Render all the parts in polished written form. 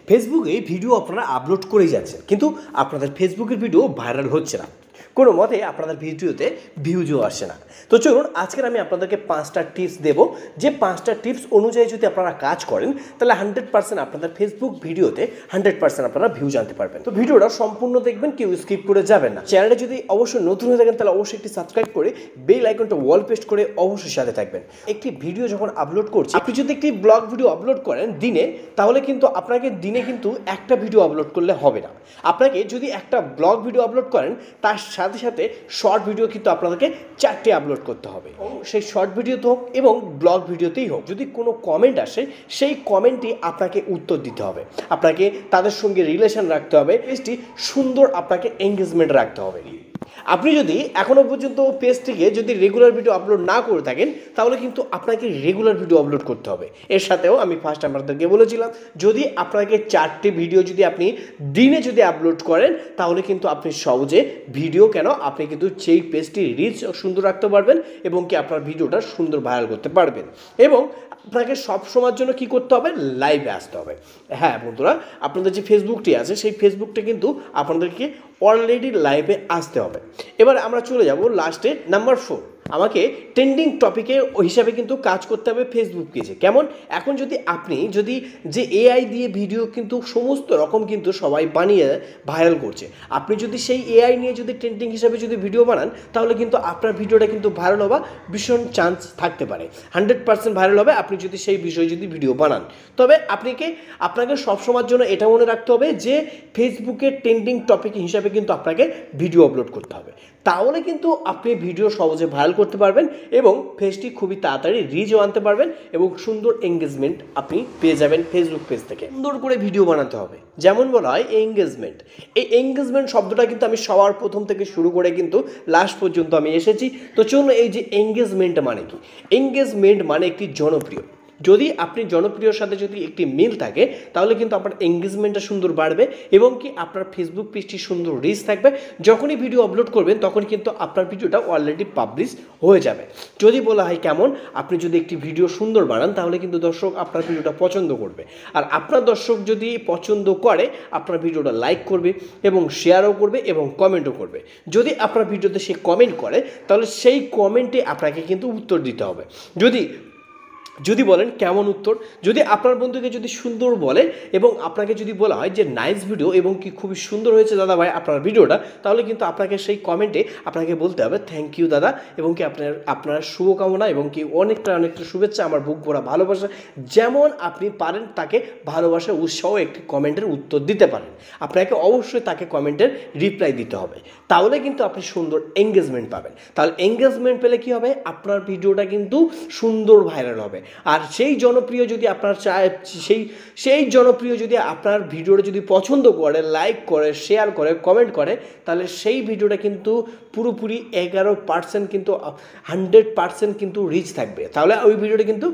ফেসবুকে ভিডিও আপনারা আপলোড করেই যাচ্ছেন, কিন্তু আপনাদের ফেসবুকের ভিডিও ভাইরাল হচ্ছে না, কোনো মতে আপনাদের ভিডিওতে ভিউজও আসছে না। তো চলুন আজকের আমি আপনাদেরকে 5টা টিপস দেব, যে 5টা টিপস অনুযায়ী যদি আপনারা কাজ করেন তাহলে 100% আপনাদের ফেসবুক ভিডিওতে 100% আপনারা ভিউজ আনতে পারবেন। তো ভিডিওটা সম্পূর্ণ দেখবেন, কেউ স্কিপ করে যাবেন না। চ্যানেলে যদি অবশ্যই নতুন হয়ে থাকেন তাহলে অবশ্যই একটি সাবস্ক্রাইব করে বেল আইকনটা ওয়াল পেস্ট করে অবশ্যই সাথে থাকবেন। একটি ভিডিও যখন আপলোড করছি, আপনি যদি একটি ব্লগ ভিডিও আপলোড করেন দিনে, তাহলে কিন্তু আপনাকে দিনে কিন্তু একটা ভিডিও আপলোড করলে হবে না। আপনাকে যদি একটা ব্লগ ভিডিও আপলোড করেন তার সাথে সাথে শর্ট ভিডিও কিন্তু আপনাদেরকে 4টে আপলোড করতে হবে। সেই শর্ট ভিডিওতে হোক এবং ব্লগ ভিডিওতেই হোক, যদি কোনো কমেন্ট আসে সেই কমেন্টে আপনাকে উত্তর দিতে হবে, আপনাকে তাদের সঙ্গে রিলেশন রাখতে হবে, পেজটি সুন্দর আপনাকে এঙ্গেজমেন্ট রাখতে হবে। আপনি যদি এখনও পর্যন্ত পেজটিকে যদি রেগুলার ভিডিও আপলোড না করে থাকেন তাহলে কিন্তু আপনাকে রেগুলার ভিডিও আপলোড করতে হবে। এর সাথেও আমি ফার্স্ট আপনাদেরকে বলেছিলাম, যদি আপনাকে 4টে ভিডিও যদি আপনি দিনে যদি আপলোড করেন তাহলে কিন্তু আপনি সহজে ভিডিও আপনি কিন্তু সেই পেজটি রিচ সুন্দর রাখতে পারবেন এবং কি আপনার ভিডিওটা সুন্দর ভাইরাল করতে পারবেন। এবং আপনাকে সব সময়ের জন্য কী করতে হবে, লাইভে আসতে হবে। হ্যাঁ বন্ধুরা, আপনাদের যে ফেসবুকটি আছে সেই ফেসবুকটা কিন্তু আপনাদেরকে অলরেডি লাইভে আসতে হবে। এবার আমরা চলে যাব লাস্টে নাম্বার 4, আমাকে ট্রেন্ডিং টপিকের হিসাবে কিন্তু কাজ করতে হবে ফেসবুক পেজে। কেমন, এখন যদি আপনি যে এআই দিয়ে ভিডিও কিন্তু সমস্ত রকম কিন্তু সবাই বানিয়ে ভাইরাল করছে, আপনি যদি সেই এআই নিয়ে যদি ট্রেন্ডিং হিসাবে যদি ভিডিও বানান তাহলে কিন্তু আপনার ভিডিওটা কিন্তু ভাইরাল হওয়া ভীষণ চান্স থাকতে পারে। 100% ভাইরাল হবে আপনি যদি সেই বিষয়ে যদি ভিডিও বানান। তবে আপনাকে সবসময়ের জন্য এটা মনে রাখতে হবে যে ফেসবুকের ট্রেন্ডিং টপিক হিসাবে কিন্তু আপনাকে ভিডিও আপলোড করতে হবে, তাহলে কিন্তু আপনি ভিডিও সহজে ভাইরাল করতে পারবেন এবং পেজটি খুবই তাড়াতাড়ি রিচও আনতে পারবেন এবং সুন্দর এঙ্গেজমেন্ট আপনি পেয়ে যাবেন ফেসবুক পেজ থেকে। সুন্দর করে ভিডিও বানাতে হবে, যেমন বলা হয় এঙ্গেজমেন্ট। এই এঙ্গেজমেন্ট শব্দটা কিন্তু আমি সবার প্রথম থেকে শুরু করে কিন্তু লাস্ট পর্যন্ত আমি এসেছি। তো চলুন, এই যে এঙ্গেজমেন্ট মানে কি, এঙ্গেজমেন্ট মানে একটি জনপ্রিয়। যদি আপনি জনপ্রিয়র সাথে যদি একটি মিল থাকে তাহলে কিন্তু আপনার এঙ্গেজমেন্টটা সুন্দর বাড়বে এবং কি আপনার ফেসবুক পেজটি সুন্দর রিচ থাকবে। যখনই ভিডিও আপলোড করবেন তখন কিন্তু আপনার ভিডিওটা অলরেডি পাবলিশ হয়ে যাবে। যদি বলা হয় কেমন, আপনি যদি একটি ভিডিও সুন্দর বানান তাহলে কিন্তু দর্শক আপনার ভিডিওটা পছন্দ করবে, আর আপনার দর্শক যদি পছন্দ করে আপনার ভিডিওটা লাইক করবে এবং শেয়ারও করবে এবং কমেন্টও করবে। যদি আপনার ভিডিওতে সে কমেন্ট করে তাহলে সেই কমেন্টে আপনাকে কিন্তু উত্তর দিতে হবে। যদি বলেন কেমন উত্তর, যদি আপনার বন্ধুকে যদি সুন্দর বলে এবং আপনাকে যদি বলা হয় যে নাইস ভিডিও এবং কি খুবই সুন্দর হয়েছে দাদা ভাই আপনার ভিডিওটা, তাহলে কিন্তু আপনাকে সেই কমেন্টে আপনাকে বলতে হবে থ্যাংক ইউ দাদা এবং কি আপনার শুভকামনা এবং কি অনেকটা শুভেচ্ছা, আমার বুক ভরা ভালোবাসা। যেমন আপনি পারেন তাকে ভালোবাসা উৎসাহ একটি কমেন্টের উত্তর দিতে পারেন। আপনাকে অবশ্যই তাকে কমেন্টের রিপ্লাই দিতে হবে, তাহলে কিন্তু আপনি সুন্দর এঙ্গেজমেন্ট পাবেন। তাহলে এঙ্গেজমেন্ট পেলে কি হবে, আপনার ভিডিওটা কিন্তু সুন্দর ভাইরাল হবে। আর সেই জনপ্রিয় যদি আপনার সেই জনপ্রিয় যদি আপনার ভিডিওটা যদি পছন্দ করে, লাইক করে, শেয়ার করে, কমেন্ট করে, তাহলে সেই ভিডিওটা কিন্তু পুরোপুরি 11% কিন্তু 100% কিন্তু রিচ থাকবে। তাহলে ওই ভিডিওটা কিন্তু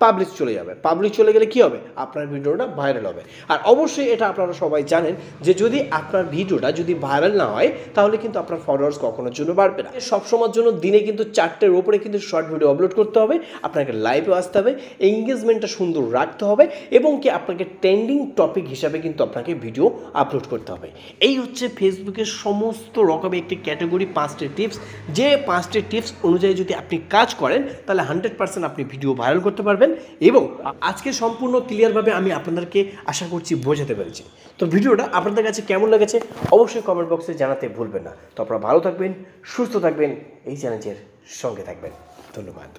পাবলিশ চলে যাবে। পাবলিশ চলে গেলে কী হবে, আপনার ভিডিওটা ভাইরাল হবে। আর অবশ্যই এটা আপনারা সবাই জানেন যে যদি আপনার ভিডিওটা যদি ভাইরাল না হয় তাহলে কিন্তু আপনার ফলোয়ার্স কখনোর জন্য বাড়বে না। সবসময়ের জন্য দিনে কিন্তু 4টের ওপরে কিন্তু শর্ট ভিডিও আপলোড করতে হবে, আপনাকে লাইভে আসতে হবে, এঙ্গেজমেন্টটা সুন্দর রাখতে হবে এবং কি আপনাকে ট্রেন্ডিং টপিক হিসাবে কিন্তু আপনাকে ভিডিও আপলোড করতে হবে। এই হচ্ছে ফেসবুকের সমস্ত রকমের একটি ক্যাটাগরি 5টি টিপস, যে 5টি টিপস অনুযায়ী যদি আপনি কাজ করেন তাহলে 100% আপনি ভিডিও ভাইরাল করতে পারবেন। এবং আজকে সম্পূর্ণ ক্লিয়ারভাবে আমি আপনাদেরকে আশা করছি বোঝাতে পেরেছি। তো ভিডিওটা আপনাদের কাছে কেমন লেগেছে অবশ্যই কমেন্ট বক্সে জানাতে ভুলবেন না। তো আপনারা ভালো থাকবেন, সুস্থ থাকবেন, এই চ্যানেলের সঙ্গে থাকবেন। ধন্যবাদ।